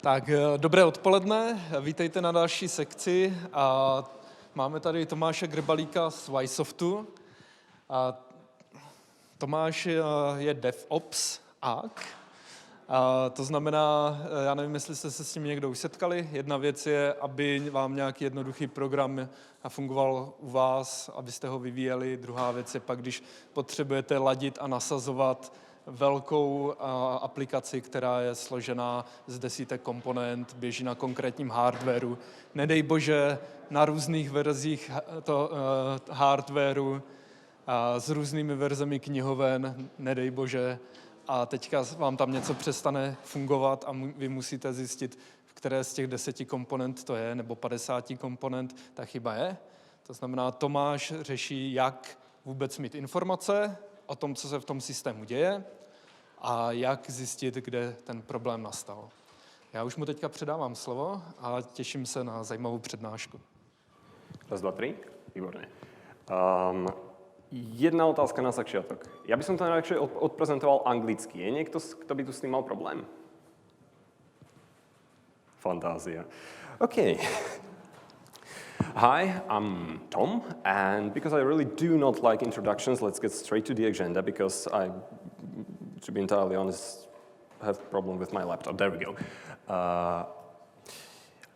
Tak, dobré odpoledne, vítejte na další sekci. Máme tady Tomáše Grbálíka z YSoftu. Tomáš je DevOpsák. To znamená, já nevím, jestli jste se s tím někdo už setkali. Jedna věc je, aby vám nějaký jednoduchý program fungoval u vás, abyste ho vyvíjeli. Druhá věc je pak, když potřebujete ladit a nasazovat velkou aplikaci, která je složená z desítek komponent, běží na konkrétním hardwaru. Nedej bože, na různých verzích hardwaru, s různými verzemi knihoven, nedej bože, a teďka vám tam něco přestane fungovat a vy musíte zjistit, v které z těch 10 komponent to je, nebo 50 komponent ta chyba je. To znamená, Tomáš řeší, jak vůbec mít informace o tom, co se v tom systému děje a jak zjistit, kde ten problém nastal. Já už mu teďka předávám slovo a těším se na zajímavou přednášku. Raz, dva, tři. Výborně. Jedna otázka na začátek. Já bych to radši odprezentoval anglicky. Je někdo, kdo by tu s tím mal problém? Fantázia. Okay. Hi, I'm Tom, and because I really do not like introductions, let's get straight to the agenda, because I, to be entirely honest, have a problem with my laptop. There we go.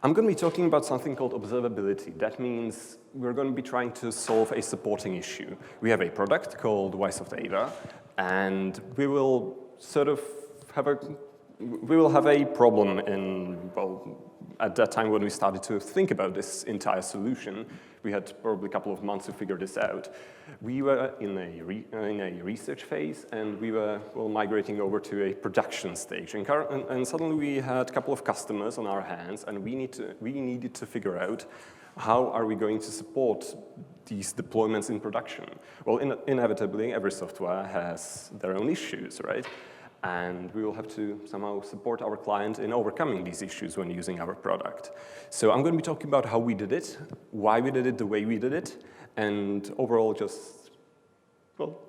I'm going to be talking about something called observability. That means we're going to be trying to solve a supporting issue. We have a product called YSoft AIVA, and we will sort of have a problem in, well, at that time when we started to think about this entire solution, we had probably a couple of months to figure this out. We were in a research phase, and we were migrating over to a production stage. And suddenly we had a couple of customers on our hands, and we needed to figure out how are we going to support these deployments in production. Well, inevitably, every software has their own issues, right? And we will have to somehow support our client in overcoming these issues when using our product. So I'm going to be talking about how we did it, why we did it the way we did it, and overall just, well,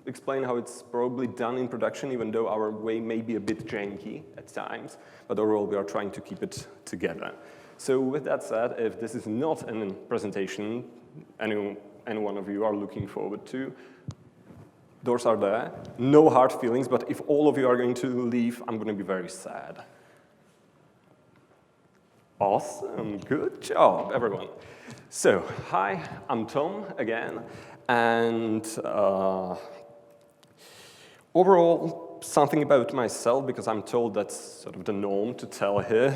explain how it's probably done in production, even though our way may be a bit janky at times, but overall we are trying to keep it together. So with that said, if this is not a presentation any one of you are looking forward to, doors are there, no hard feelings, but if all of you are going to leave, I'm going to be very sad. Awesome, good job, everyone. So, hi, I'm Tom again, and overall, something about myself, because I'm told that's sort of the norm to tell here,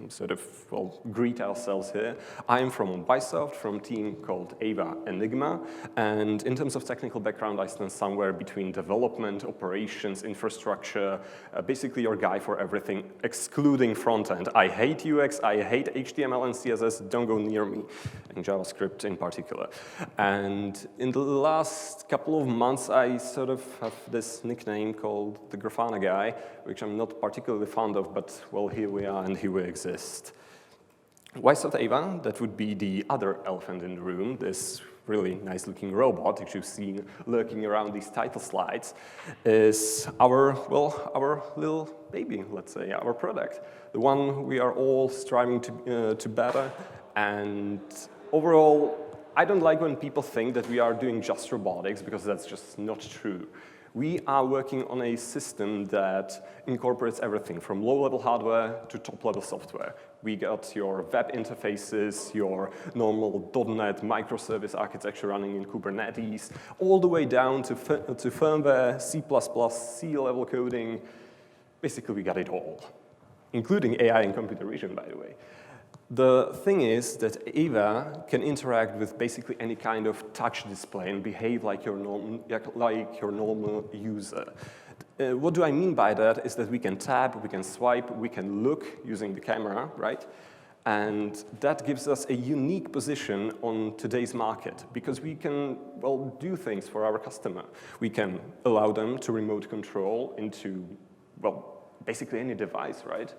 sort of, well, greet ourselves here. I'm from YSoft, from a team called AIVA Enigma, and in terms of technical background, I stand somewhere between development, operations, infrastructure, basically your guy for everything, excluding front-end. I hate UX, I hate HTML and CSS, don't go near me, and JavaScript in particular. And in the last couple of months, I sort of have this nickname called the Grafana guy, which I'm not particularly fond of, but well, here we are and here we exist. YSoft AIVA, that would be the other elephant in the room, this really nice-looking robot that you've seen lurking around these title slides, is our little baby, let's say, our product, the one we are all striving to better. And overall, I don't like when people think that we are doing just robotics, because that's just not true. We are working on a system that incorporates everything from low-level hardware to top-level software. We got your web interfaces, your normal .NET microservice architecture running in Kubernetes, all the way down to firmware, C++, C-level coding. Basically, we got it all, including AI and computer vision, by the way. The thing is that AIVA can interact with basically any kind of touch display and behave like your normal user. What do I mean by that is that we can tap, we can swipe, we can look using the camera, right? And that gives us a unique position on today's market, because we can, well, do things for our customer. We can allow them to remote control into, well, basically any device, right?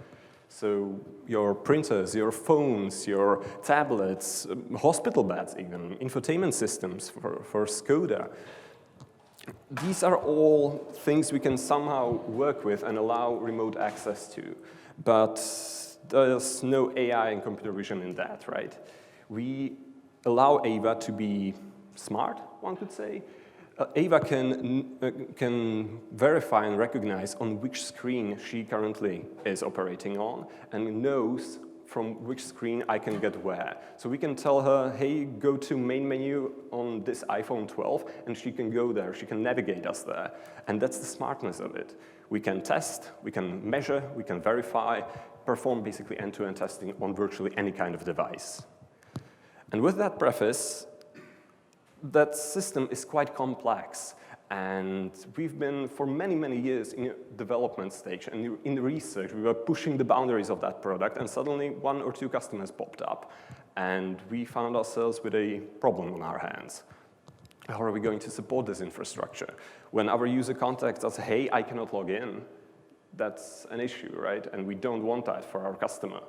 So your printers, your phones, your tablets, hospital beds even, infotainment systems for Skoda. these are all things we can somehow work with and allow remote access to. But there's no AI and computer vision in that, right? We allow AIVA to be smart, one could say. AIVA can verify and recognize on which screen she currently is operating on and knows from which screen I can get where. So we can tell her, hey, go to main menu on this iPhone 12, and she can go there, she can navigate us there. And that's the smartness of it. We can test, we can measure, we can verify, perform basically end-to-end testing on virtually any kind of device. And with that preface, that system is quite complex, and we've been for many, many years in a development stage and in research. We were pushing the boundaries of that product, and suddenly 1 or 2 customers popped up, and we found ourselves with a problem on our hands. How are we going to support this infrastructure? When our user contacts us, hey, I cannot log in, that's an issue, right? And we don't want that for our customer.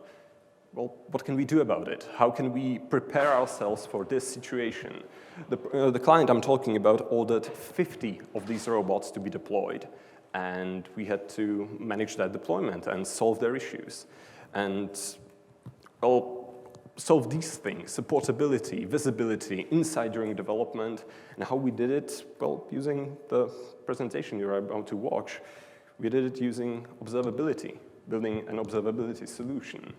Well, what can we do about it? How can we prepare ourselves for this situation? The client I'm talking about ordered 50 of these robots to be deployed, and we had to manage that deployment and solve their issues. And, well, solve these things, supportability, visibility, insight during development, and how we did it, well, using the presentation you're about to watch, we did it using observability, building an observability solution.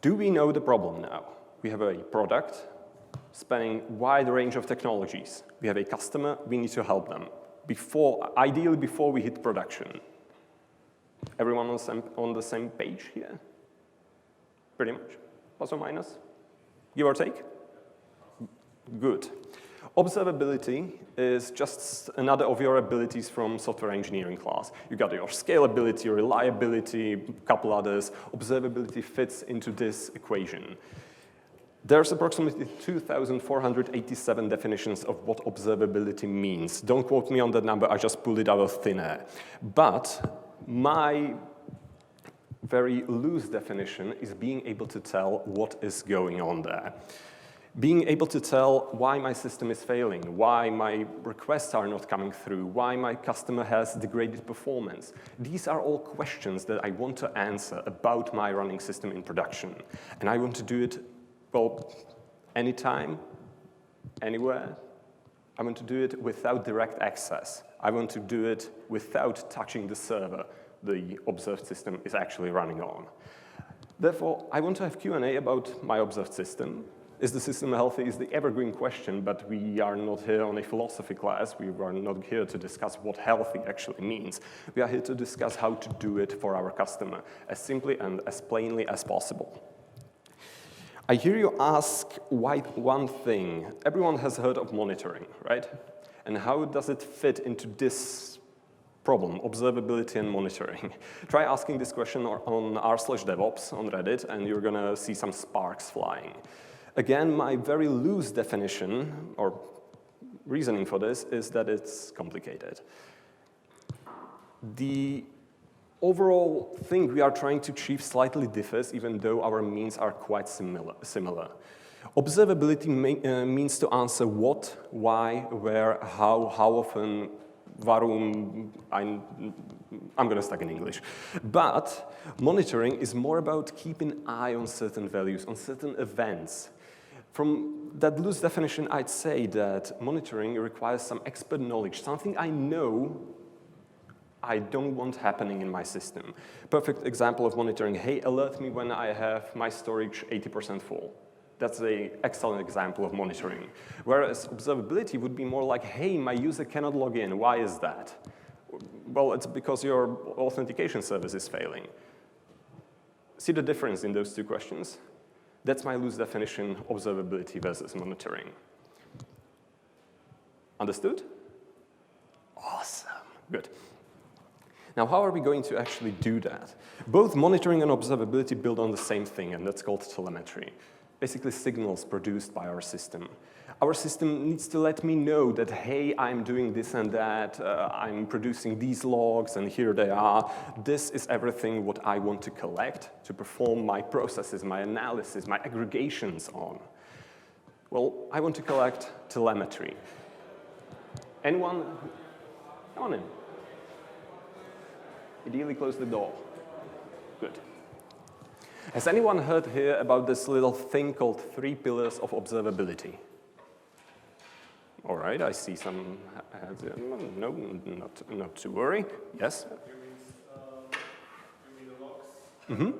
Do we know the problem now? We have a product spanning a wide range of technologies. We have a customer, we need to help them. Ideally before we hit production. Everyone on the same page here? Pretty much, plus or minus? Give or take? Good. Observability is just another of your abilities from software engineering class. You got your scalability, reliability, a couple others. Observability fits into this equation. There's approximately 2,487 definitions of what observability means. Don't quote me on that number, I just pulled it out of thin air. But my very loose definition is being able to tell what is going on there. Being able to tell why my system is failing, why my requests are not coming through, why my customer has degraded performance. These are all questions that I want to answer about my running system in production. And I want to do it, well, anytime, anywhere. I want to do it without direct access. I want to do it without touching the server the observed system is actually running on. Therefore, I want to have Q&A about my observed system. Is the system healthy is the evergreen question, but we are not here on a philosophy class. We are not here to discuss what healthy actually means. We are here to discuss how to do it for our customer as simply and as plainly as possible. I hear you ask why one thing. Everyone has heard of monitoring, right? And how does it fit into this problem, observability and monitoring? Try asking this question on r/DevOps on Reddit, and you're going to see some sparks flying. Again, my very loose definition, or reasoning for this, is that it's complicated. The overall thing we are trying to achieve slightly differs, even though our means are quite similar. Observability means to answer what, why, where, how often, warum, I'm going to stuck in English. But monitoring is more about keeping an eye on certain values, on certain events. From that loose definition, I'd say that monitoring requires some expert knowledge, something I know I don't want happening in my system. Perfect example of monitoring, hey, alert me when I have my storage 80% full. That's an excellent example of monitoring. Whereas observability would be more like, hey, my user cannot log in. Why is that? Well, it's because your authentication service is failing. See the difference in those two questions? That's my loose definition, observability versus monitoring. Understood? Awesome. Good. Now, how are we going to actually do that? Both monitoring and observability build on the same thing, and that's called telemetry. Basically, signals produced by our system. Our system needs to let me know that, hey, I'm doing this and that, I'm producing these logs, and here they are. This is everything what I want to collect to perform my processes, my analysis, my aggregations on. Well, I want to collect telemetry. Anyone? Come on in. Ideally close the door. Good. Has anyone heard here about this little thing called 3 pillars of observability? All right, I see some hands. No, not to worry. Yes? You mean logs? Mm-hmm.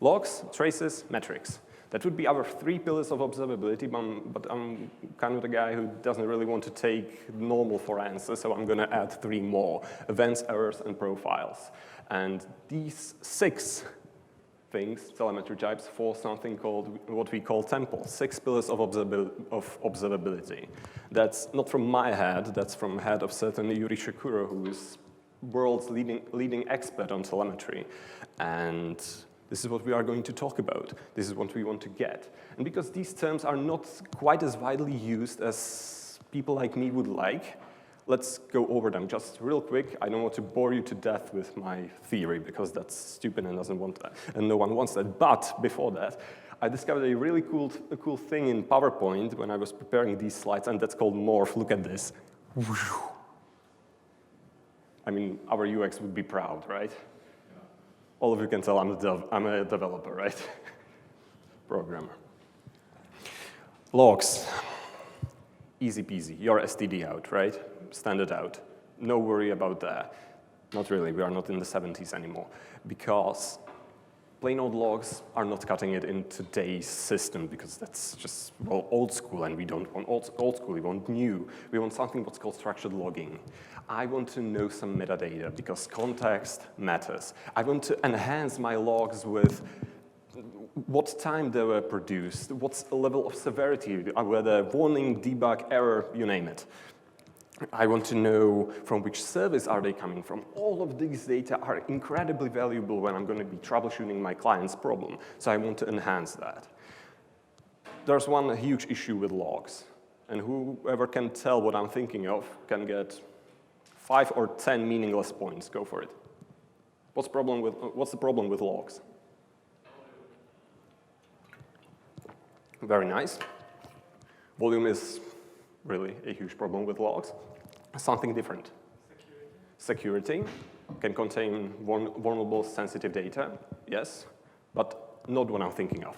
Logs, traces, metrics. That would be our 3 pillars of observability, but I'm kind of the guy who doesn't really want to take normal for answers, so I'm going to add 3 more: events, errors, and profiles. And these 6 things, telemetry types, for something called what we call temple, 6 pillars of observability. That's not from my head, that's from head of certain Yuri Shakuro, who is world's leading expert on telemetry. And this is what we are going to talk about. This is what we want to get. And because these terms are not quite as widely used as people like me would like, let's go over them just real quick. I don't want to bore you to death with my theory because that's stupid and doesn't want that, and no one wants that. But before that, I discovered a really cool thing in PowerPoint when I was preparing these slides, and that's called morph. Look at this. I mean, our UX would be proud, right? All of you can tell I'm a developer, right? Programmer. Logs. Easy peasy. Your STD out, right? Standard out. No worry about that. Not really. We are not in the 70s anymore. Because plain old logs are not cutting it in today's system because that's just, well, old school, and we don't want old school. We want new. We want something what's called structured logging. I want to know some metadata because context matters. I want to enhance my logs with what time they were produced, what's the level of severity, whether warning, debug, error, you name it. I want to know from which service are they coming from. All of these data are incredibly valuable when I'm going to be troubleshooting my client's problem, so I want to enhance that. There's one huge issue with logs, and whoever can tell what I'm thinking of can get 5 or 10 meaningless points. Go for it. What's the problem with logs? Very nice. Volume is really a huge problem with logs. Something different. Security can contain vulnerable, sensitive data, yes, but not what I'm thinking of.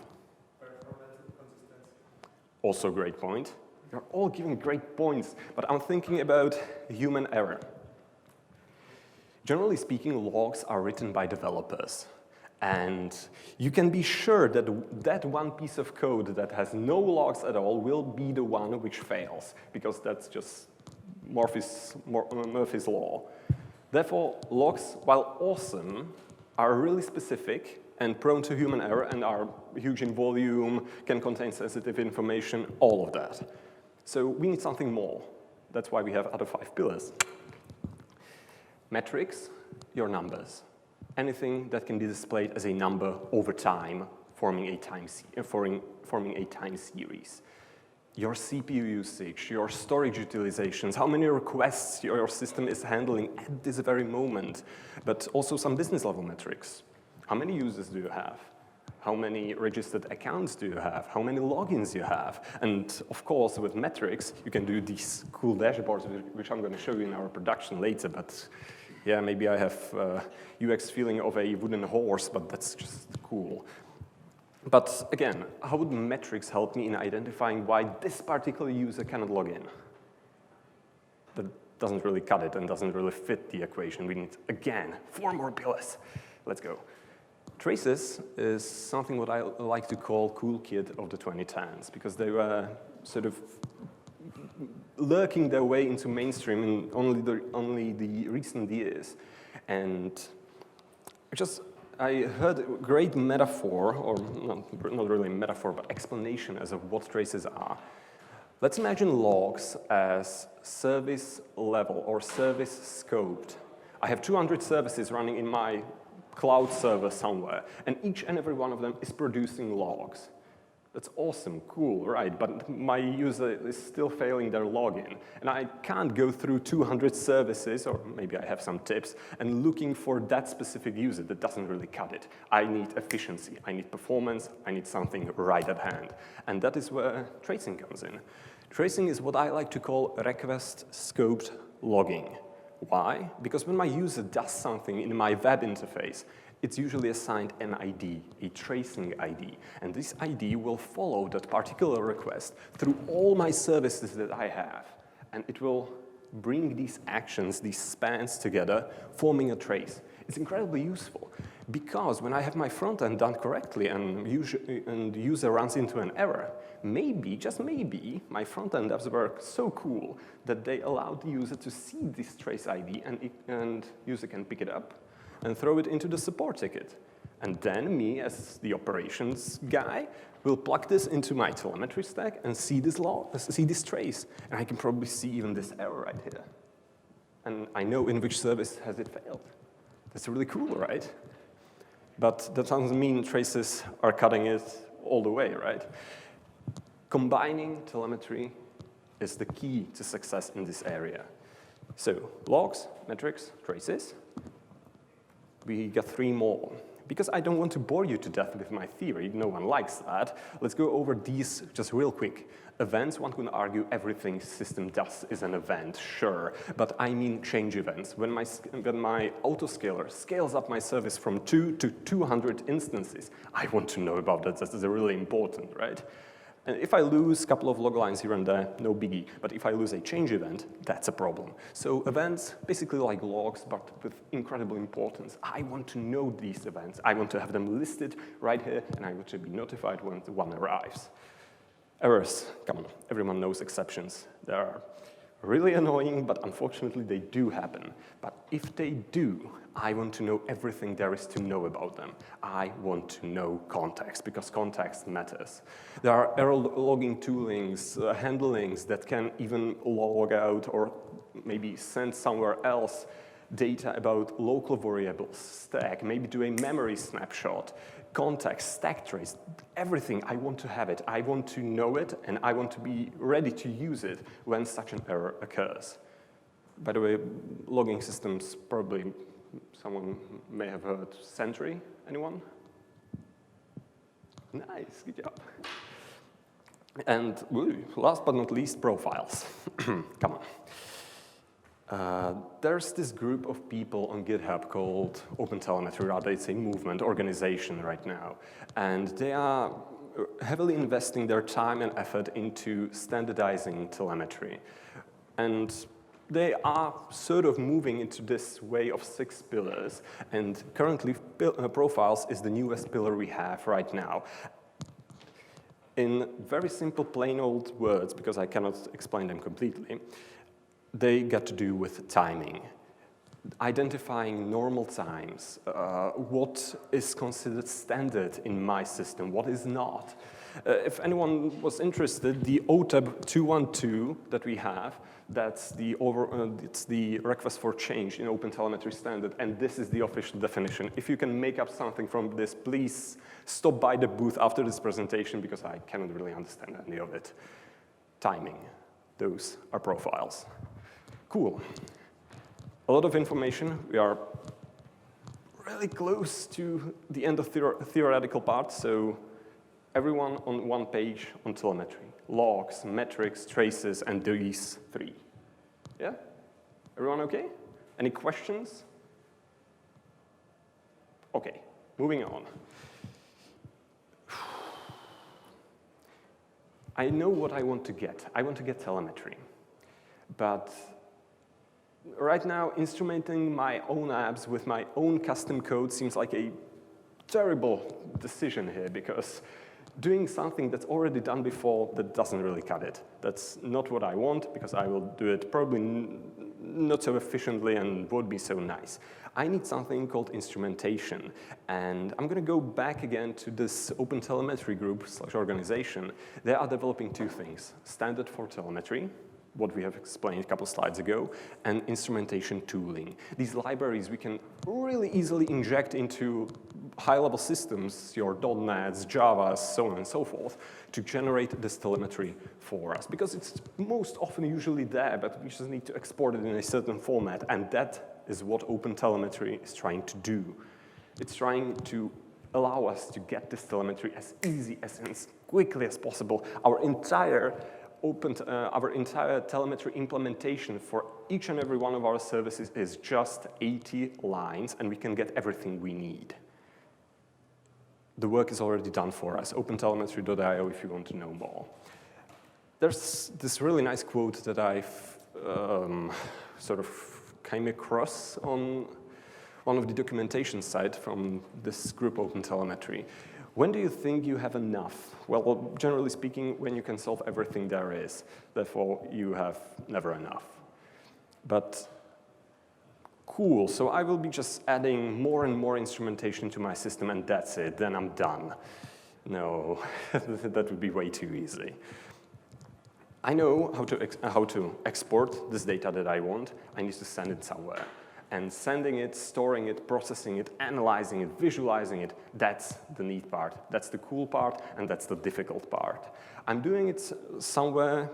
Performance and consistency. Also a great point. You're all giving great points, but I'm thinking about human error. Generally speaking, logs are written by developers. And you can be sure that that one piece of code that has no logs at all will be the one which fails, because that's just Murphy's law. Therefore, logs, while awesome, are really specific and prone to human error and are huge in volume, can contain sensitive information, all of that. So we need something more. That's why we have other 5 pillars. Metrics, your numbers. Anything that can be displayed as a number over time, forming a time series. Your CPU usage, your storage utilizations, how many requests your system is handling at this very moment, but also some business level metrics. How many users do you have? How many registered accounts do you have? How many logins you have? And of course, with metrics, you can do these cool dashboards, which I'm going to show you in our production later, but yeah, maybe I have UX feeling of a wooden horse, but that's just cool. But again, how would metrics help me in identifying why this particular user cannot log in? That doesn't really cut it and doesn't really fit the equation. We need, again, 4 more pillars. Let's go. Traces is something what I like to call cool kid of the 2010s, because they were sort of lurking their way into mainstream in only the recent years. And I heard a great metaphor, or not really metaphor, but explanation as of what traces are. Let's imagine logs as service level or service scoped. I have 200 services running in my cloud server somewhere, and each and every one of them is producing logs. That's awesome, cool, right, but my user is still failing their login. And I can't go through 200 services, or maybe I have some tips, and looking for that specific user. That doesn't really cut it. I need efficiency, I need performance, I need something right at hand. And that is where tracing comes in. Tracing is what I like to call request-scoped logging. Why? Because when my user does something in my web interface, it's usually assigned an ID, a tracing ID. And this ID will follow that particular request through all my services that I have. And it will bring these actions, these spans together, forming a trace. It's incredibly useful because when I have my front end done correctly and the user runs into an error, maybe, just maybe, my front end devs were so cool that they allowed the user to see this trace ID and user can pick it up and throw it into the support ticket. And then me, as the operations guy, will plug this into my telemetry stack and see this trace. And I can probably see even this error right here. And I know in which service has it failed. That's really cool, right? But that doesn't mean traces are cutting it all the way, right? Combining telemetry is the key to success in this area. So logs, metrics, traces. We got 3 more. Because I don't want to bore you to death with my theory, no one likes that, let's go over these just real quick. Events, one can argue everything system does is an event, sure, but I mean change events. When my autoscaler scales up my service from 2 to 200 instances, I want to know about that. That's really important, right? And if I lose a couple of log lines here and there, no biggie. But if I lose a change event, that's a problem. So events, basically like logs, but with incredible importance. I want to know these events. I want to have them listed right here, and I want to be notified when the one arrives. Errors, come on, everyone knows exceptions. They are really annoying, but unfortunately they do happen. But if they do, I want to know everything there is to know about them. I want to know context, because context matters. There are error logging toolings, handlings that can even log out or maybe send somewhere else data about local variables, stack, maybe do a memory snapshot, context, stack trace, everything. I want to have it. I want to know it, and I want to be ready to use it when such an error occurs. By the way, logging systems, probably someone may have heard Sentry. Anyone? Nice, good job. And last but not least, profiles. Come on. There's this group of people on GitHub called OpenTelemetry, rather it's a movement, organization right now. And they are heavily investing their time and effort into standardizing telemetry. And they are sort of moving into this way of 6 pillars. And currently, profiles is the newest pillar we have right now. In very simple, plain old words, because I cannot explain them completely, they got to do with timing. Identifying normal times, what is considered standard in my system, what is not. If anyone was interested, the OTAB 212 that we have, it's the request for change in OpenTelemetry standard, and this is the official definition. If you can make up something from this, please stop by the booth after this presentation, because I cannot really understand any of it. Timing, those are profiles. Cool. A lot of information. We are really close to the end of the theoretical part, so everyone on one page on telemetry. Logs, metrics, traces, and these 3. Yeah? Everyone okay? Any questions? Okay, moving on. I know what I want to get. I want to get telemetry. But right now, instrumenting my own apps with my own custom code seems like a terrible decision here, because doing something that's already done before, that doesn't really cut it. That's not what I want, because I will do it probably not so efficiently and won't be so nice. I need something called instrumentation. And I'm going to go back again to this OpenTelemetry group / organization. They are developing 2 things: standard for telemetry, what we have explained a couple slides ago, and instrumentation tooling. These libraries we can really easily inject into high-level systems, your .NETs, Javas, so on and so forth, to generate this telemetry for us. Because it's most often usually there, but we just need to export it in a certain format, and that is what OpenTelemetry is trying to do. It's trying to allow us to get this telemetry as easy as quickly as possible. Our entire telemetry implementation for each and every one of our services is just 80 lines, and we can get everything we need. The work is already done for us. OpenTelemetry.io if you want to know more. There's this really nice quote that I've sort of came across on one of the documentation sites from this group OpenTelemetry. When do you think you have enough? Well, generally speaking, when you can solve everything there is. Therefore, you have never enough. But cool, so I will be just adding more and more instrumentation to my system, and that's it, then I'm done. No, that would be way too easy. I know how to export this data that I want. I need to send it somewhere. And sending it, storing it, processing it, analyzing it, visualizing it, that's the neat part. That's the cool part, and that's the difficult part. I'm doing it somewhere,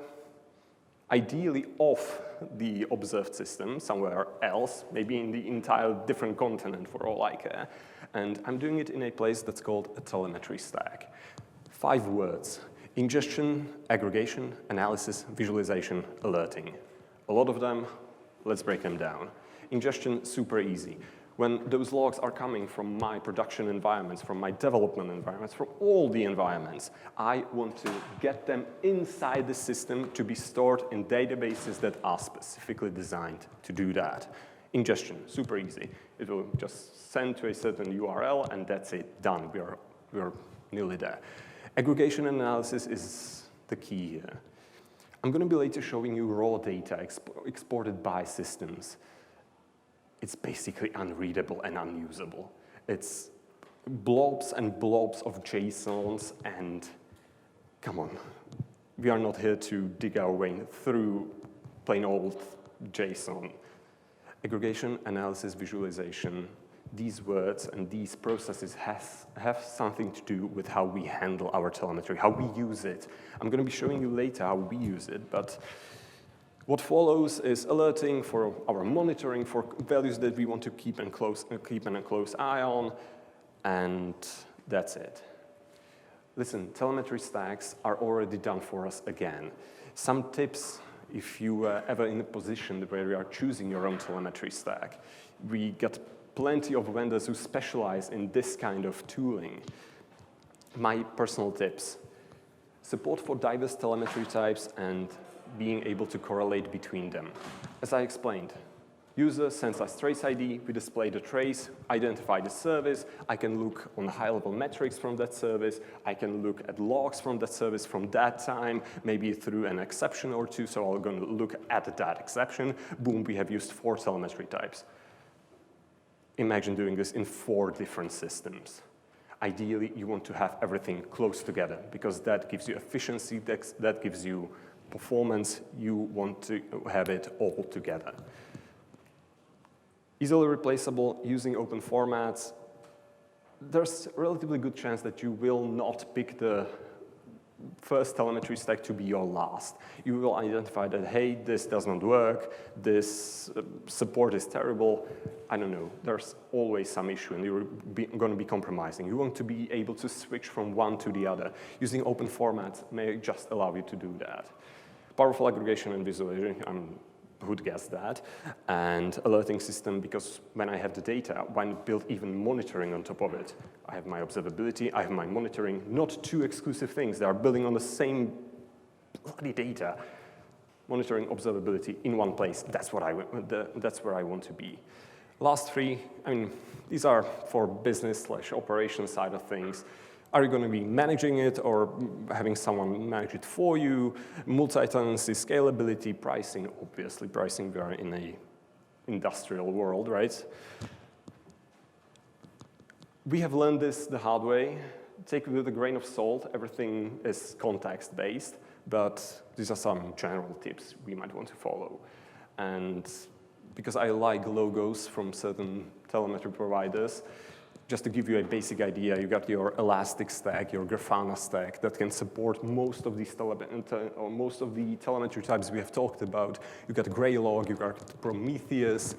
ideally off the observed system, somewhere else, maybe in the entire different continent for all I care. And I'm doing it in a place that's called a telemetry stack. 5 words: ingestion, aggregation, analysis, visualization, alerting. A lot of them, let's break them down. Ingestion, super easy. When those logs are coming from my production environments, from my development environments, from all the environments, I want to get them inside the system to be stored in databases that are specifically designed to do that. Ingestion, super easy. It will just send to a certain URL, and that's it, done. We're nearly there. Aggregation analysis is the key here. I'm going to be later showing you raw data exported by systems. It's basically unreadable and unusable. It's blobs and blobs of JSONs, and come on, we are not here to dig our way through plain old JSON. Aggregation, analysis, visualization, these words and these processes have something to do with how we handle our telemetry, how we use it. I'm going to be showing you later how we use it, but what follows is alerting for our monitoring for values that we want to keep in a close eye on, and that's it. Listen, telemetry stacks are already done for us again. Some tips, if you are ever in a position where you are choosing your own telemetry stack. We got plenty of vendors who specialize in this kind of tooling. My personal tips: support for diverse telemetry types and being able to correlate between them. As I explained, user sends us trace ID, we display the trace, identify the service, I can look on high-level metrics from that service, I can look at logs from that service from that time, maybe through an exception or two, so I'm going to look at that exception. Boom, we have used 4 telemetry types. Imagine doing this in 4 different systems. Ideally, you want to have everything close together, because that gives you efficiency, that gives you performance. You want to have it all together. Easily replaceable, using open formats. There's a relatively good chance that you will not pick the first telemetry stack to be your last. You will identify that, hey, this does not work, this support is terrible. I don't know, there's always some issue, and you're going to be compromising. You want to be able to switch from one to the other. Using open formats may just allow you to do that. Powerful aggregation and visualization, who'd guess that? And alerting system, because when I have the data, why not build even monitoring on top of it? I have my observability, I have my monitoring, not 2 exclusive things. They are building on the same bloody data. Monitoring, observability in one place, that's where I want to be. Last 3, these are for business/operation side of things. Are you going to be managing it or having someone manage it for you? Multi-tenancy, scalability, pricing. Obviously, pricing, we are in an industrial world, right? We have learned this the hard way. Take it with a grain of salt. Everything is context-based, but these are some general tips we might want to follow. And because I like logos from certain telemetry providers, just to give you a basic idea, you got your Elastic stack, your Grafana stack that can support most of these most of the telemetry types we have talked about. You got Greylog, you got Prometheus,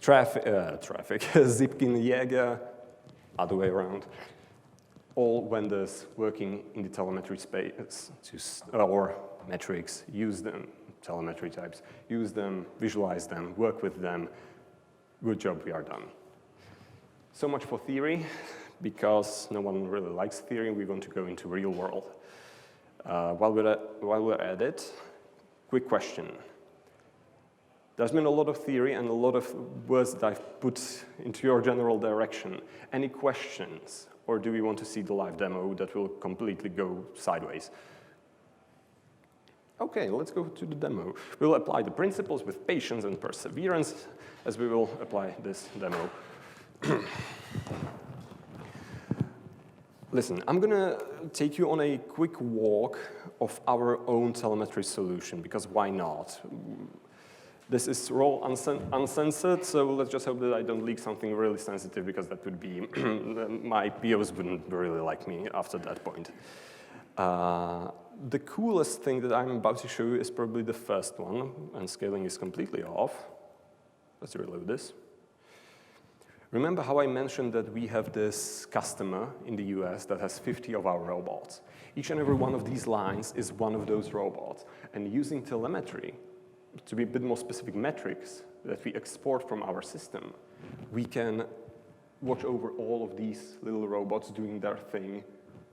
Traffic, Zipkin, Jaeger, other way around. All vendors working in the telemetry space or metrics use them, telemetry types, use them, visualize them, work with them. Good job, we are done. So much for theory, because no one really likes theory, we want to go into real world. While we're at it, quick question. There's been a lot of theory and a lot of words that I've put into your general direction. Any questions? Or do we want to see the live demo that will completely go sideways? Okay, let's go to the demo. We'll apply the principles with patience and perseverance as we will apply this demo. Listen, I'm going to take you on a quick walk of our own telemetry solution, because why not? This is raw, uncensored, so let's just hope that I don't leak something really sensitive, because that would be, my POs wouldn't really like me after that point. The coolest thing that I'm about to show you is probably the first one, and scaling is completely off. Let's reload this. Remember how I mentioned that we have this customer in the US that has 50 of our robots. Each and every one of these lines is one of those robots. And using telemetry, to be a bit more specific, metrics that we export from our system, we can watch over all of these little robots doing their thing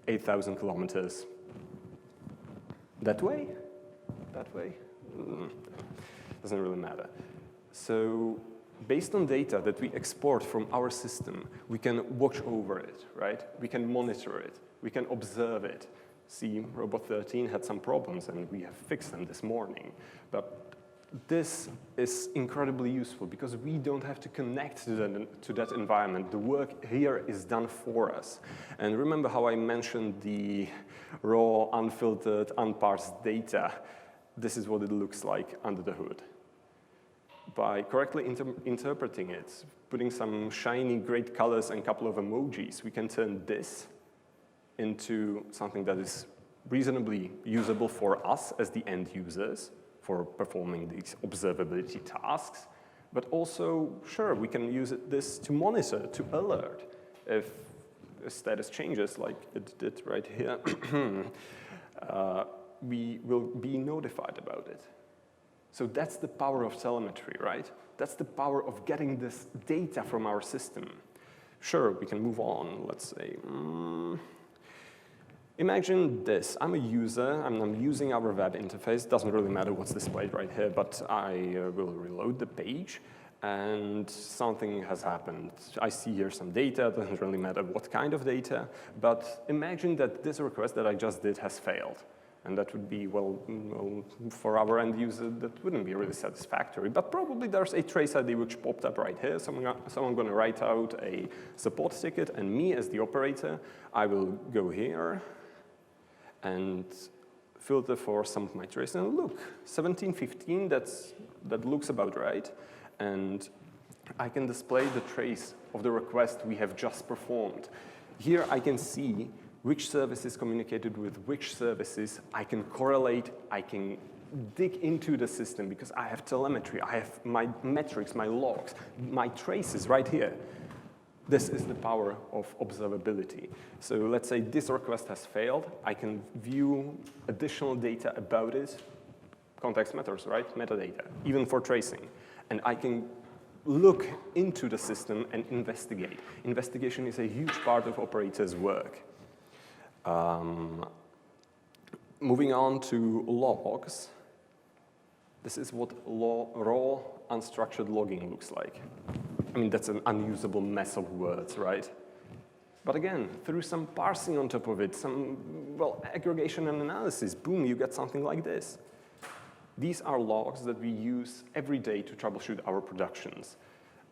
8,000 kilometers. That way? That way? Doesn't really matter. So based on data that we export from our system, we can watch over it, right? We can monitor it. We can observe it. See, Robot 13 had some problems, and we have fixed them this morning. But this is incredibly useful because we don't have to connect to that environment. The work here is done for us. And remember how I mentioned the raw, unfiltered, unparsed data? This is what it looks like under the hood. By correctly interpreting it, putting some shiny, great colors and a couple of emojis, we can turn this into something that is reasonably usable for us as the end users for performing these observability tasks, but also, sure, we can use this to monitor, to alert. If a status changes, like it did right here, we will be notified about it. So that's the power of telemetry, right? That's the power of getting this data from our system. Sure, we can move on, let's say. Imagine this, I'm a user, I'm using our web interface, doesn't really matter what's displayed right here, but I will reload the page, and something has happened. I see here some data, doesn't really matter what kind of data, but imagine that this request that I just did has failed. And that would be, well, for our end user, that wouldn't be really satisfactory. But probably there's a trace ID which popped up right here. Someone going to write out a support ticket, and me as the operator, I will go here and filter for some of my traces. And look, 1715, that looks about right. And I can display the trace of the request we have just performed. Here I can see which services communicated with which services. I can correlate, I can dig into the system because I have telemetry, I have my metrics, my logs, my traces right here. This is the power of observability. So let's say this request has failed. I can view additional data about it. Context matters, right? Metadata, even for tracing. And I can look into the system and investigate. Investigation is a huge part of operators' work. Moving on to logs, this is what raw, unstructured logging looks like. I mean, that's an unusable mess of words, right? But again, through some parsing on top of it, some, well, aggregation and analysis, boom, you get something like this. These are logs that we use every day to troubleshoot our productions.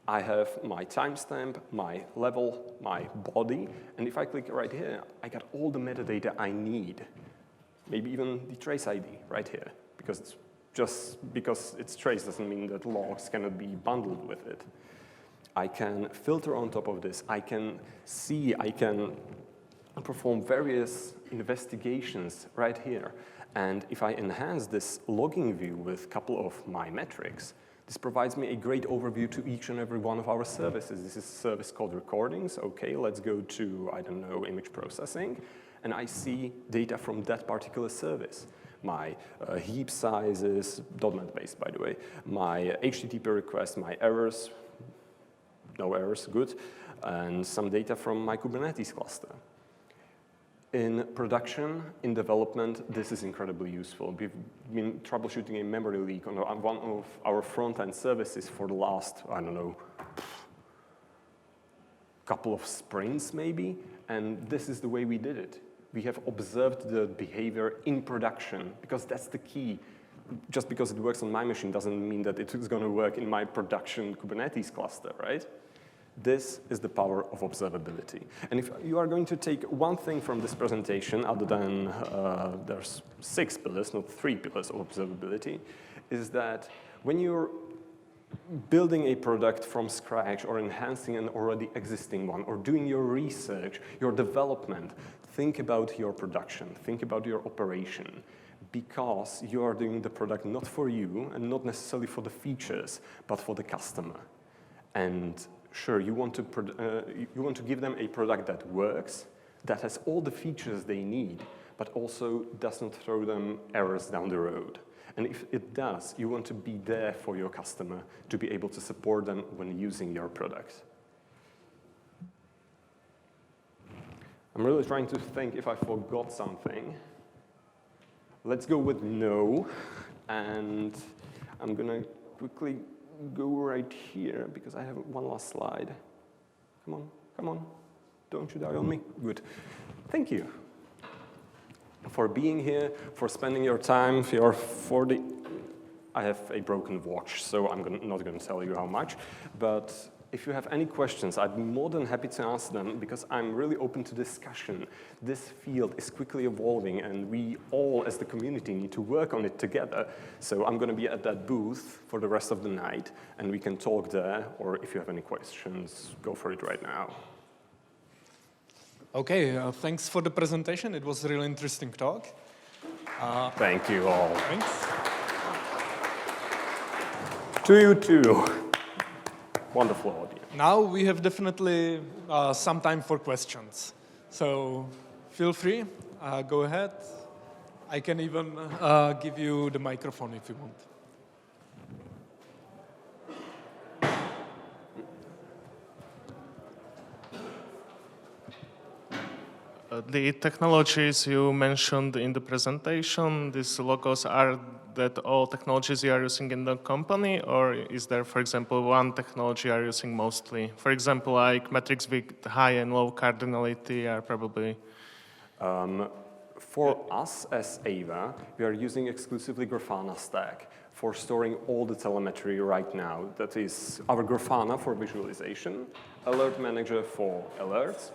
I have my timestamp, my level, my body, and if I click right here, I get all the metadata I need. Maybe even the trace ID right here, because just because it's trace doesn't mean that logs cannot be bundled with it. I can filter on top of this. I can perform various investigations right here. And if I enhance this logging view with a couple of my metrics, this provides me a great overview to each and every one of our services. This is a service called recordings. Okay, let's go to, I don't know, image processing. And I see data from that particular service. My heap sizes, .NET based, by the way, my HTTP requests, my errors, no errors, good, and some data from my Kubernetes cluster. In production, in development, this is incredibly useful. We've been troubleshooting a memory leak on one of our front-end services for the last, I don't know, couple of sprints maybe, and this is the way we did it. We have observed the behavior in production, because that's the key. Just because it works on my machine doesn't mean that it is going to work in my production Kubernetes cluster, right? This is the power of observability. And if you are going to take one thing from this presentation, other than there's 6 pillars, not 3 pillars of observability, is that when you're building a product from scratch or enhancing an already existing one or doing your research, your development, think about your production, think about your operation, because you are doing the product not for you and not necessarily for the features, but for the customer. And sure, you want to give them a product that works, that has all the features they need, but also does not throw them errors down the road. And if it does, you want to be there for your customer to be able to support them when using your product. I'm really trying to think if I forgot something. Let's go with no, and I'm gonna quickly go right here because I have one last slide. Come on, don't you die on me. Good, thank you for being here, for spending your time, I have a broken watch, so I'm not gonna tell you how much, but if you have any questions, I'd be more than happy to answer them because I'm really open to discussion. This field is quickly evolving and we all as the community need to work on it together. So I'm going to be at that booth for the rest of the night and we can talk there, or if you have any questions, go for it right now. Okay, thanks for the presentation. It was a really interesting talk. Thank you all. Thanks. To you too. Wonderful audience. Now we have definitely some time for questions. So feel free, go ahead. I can even give you the microphone if you want. The technologies you mentioned in the presentation, these logos, are that all technologies you are using in the company, or is there, for example, one technology you are using mostly? For example, like metrics with high and low cardinality are probably... For us as AIVA, we are using exclusively Grafana stack for storing all the telemetry right now. That is our Grafana for visualization, Alert Manager for alerts,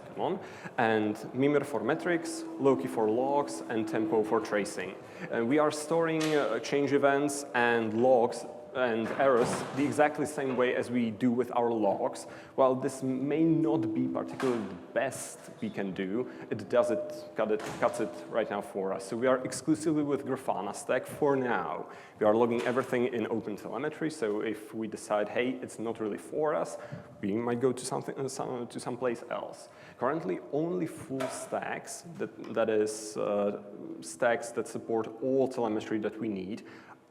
and Mimir for metrics, Loki for logs, and Tempo for tracing. And we are storing change events and logs and errors the exactly same way as we do with our logs. While this may not be particularly the best we can do, it cuts it right now for us. So we are exclusively with Grafana stack for now. We are logging everything in open telemetry, so if we decide, hey, it's not really for us, we might go to someplace else. Currently, only full stacks, that is stacks that support all telemetry that we need.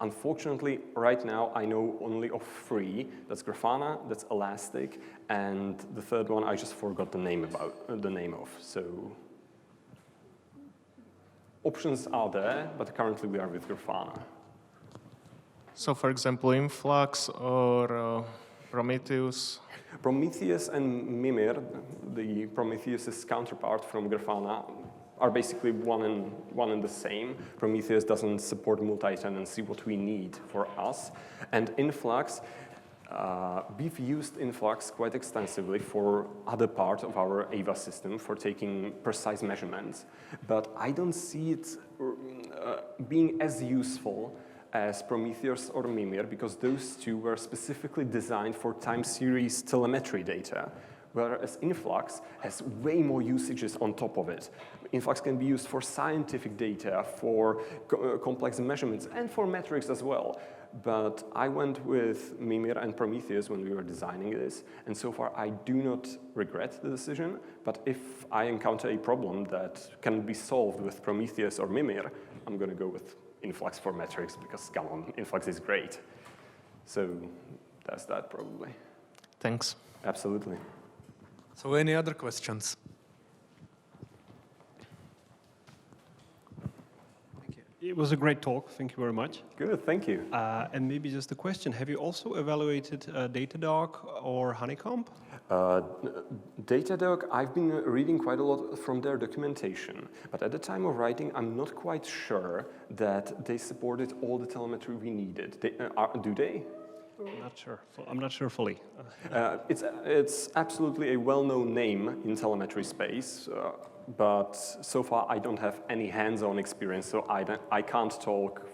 Unfortunately, right now, I know only of 3. That's Grafana, that's Elastic, and the third one I just forgot the name of. So options are there, but currently we are with Grafana. So, for example, Influx or Prometheus? Prometheus and Mimir, the Prometheus' counterpart from Grafana, are basically one and the same. Prometheus doesn't support multi-tenancy, what we need for us. And Influx, we've used Influx quite extensively for other part of our AIVA system for taking precise measurements. But I don't see it being as useful as Prometheus or Mimir because those two were specifically designed for time series telemetry data, whereas Influx has way more usages on top of it. Influx can be used for scientific data, for complex measurements, and for metrics as well. But I went with Mimir and Prometheus when we were designing this, and so far I do not regret the decision, but if I encounter a problem that can be solved with Prometheus or Mimir, I'm going to go with Influx for metrics, because come on, Influx is great. So that's that probably. Thanks. Absolutely. So any other questions? It was a great talk. Thank you very much. Good, thank you. And maybe just a question. Have you also evaluated Datadog or Honeycomb? Datadog, I've been reading quite a lot from their documentation, but at the time of writing, I'm not quite sure that they supported all the telemetry we needed. Do they? I'm not sure. I'm not sure fully. It's absolutely a well-known name in telemetry space, but so far I don't have any hands-on experience, so I can't talk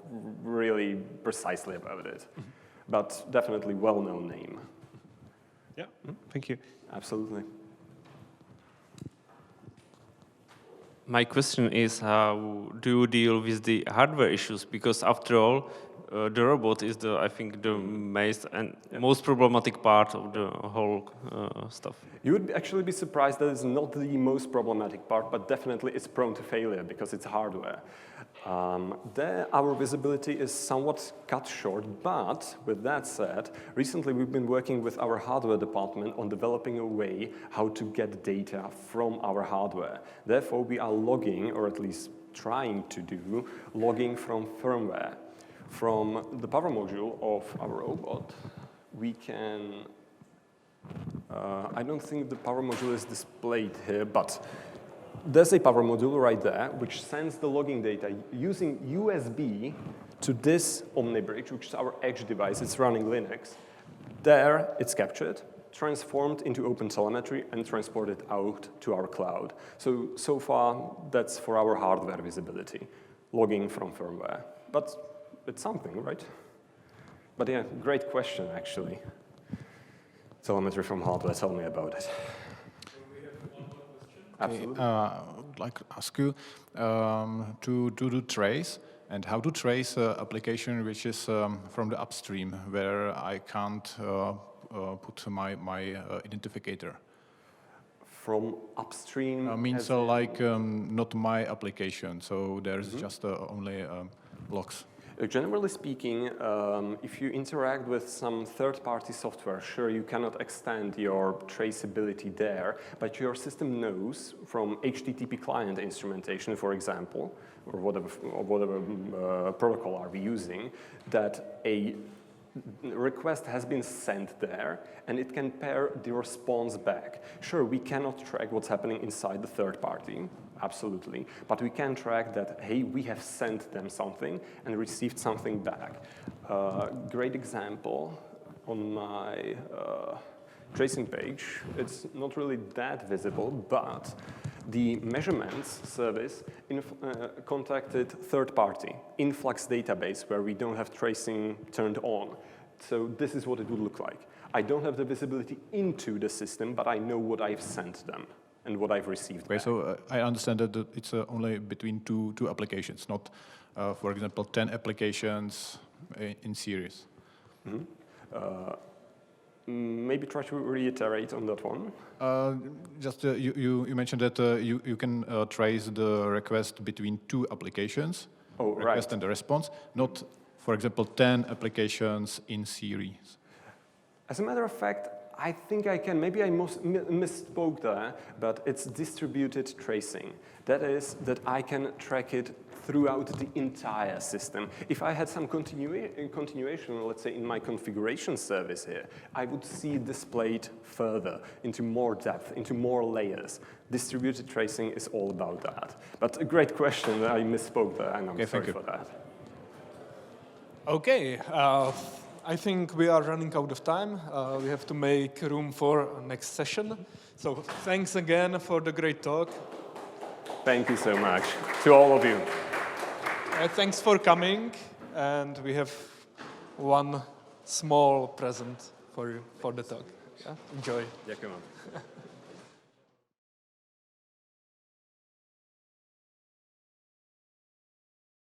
really precisely about it. But definitely well-known name. Yeah, thank you. Absolutely. My question is, how do you deal with the hardware issues? Because after all, the robot is I think the most problematic part of the whole stuff. You would actually be surprised that it's not the most problematic part, but definitely it's prone to failure because it's hardware. There, our visibility is somewhat cut short, but with that said, recently we've been working with our hardware department on developing a way how to get data from our hardware. Therefore, we are logging, or at least trying to do, logging from firmware. From the power module of our robot, we can, I don't think the power module is displayed here, but there's a power module right there which sends the logging data using USB to this Omnibridge, which is our edge device. It's running Linux. There it's captured, transformed into OpenTelemetry, and transported out to our cloud. So far, that's for our hardware visibility, logging from firmware. But it's something, right? But yeah, great question, actually. Telemetry from hardware, tell me about it. Absolutely. I would like to ask you to do trace and how to trace an application which is from the upstream, where I can't put my identifier. From upstream? Means like not my application, so there's just only logs. Generally speaking, if you interact with some third-party software, sure, you cannot extend your traceability there, but your system knows from HTTP client instrumentation, for example, or whatever protocol are we using, that a request has been sent there, and it can pair the response back. Sure, we cannot track what's happening inside the third party, absolutely, but we can track that, hey, we have sent them something and received something back. Great example on my tracing page. It's not really that visible, but the measurements service contacted third party, Influx database, where we don't have tracing turned on. So this is what it would look like. I don't have the visibility into the system, but I know what I've sent them and what I've received back. So I understand that it's only between two applications, not, for example, 10 applications in series. Mm-hmm. Maybe try to reiterate on that one. Just you mentioned that you can trace the request between two applications, request and the response, not, for example, 10 applications in series. As a matter of fact, I think I can. Maybe I misspoke there, but it's distributed tracing. That is, that I can track it throughout the entire system. If I had some continuation, let's say in my configuration service here, I would see it displayed further, into more depth, into more layers. Distributed tracing is all about that. But a great question, I misspoke there, and I'm sorry for that. Okay, I think we are running out of time. We have to make room for next session. So thanks again for the great talk. Thank you so much to all of you. Thanks for coming. and we have one small present for you for the talk. Yeah? Enjoy. Děkuji vám.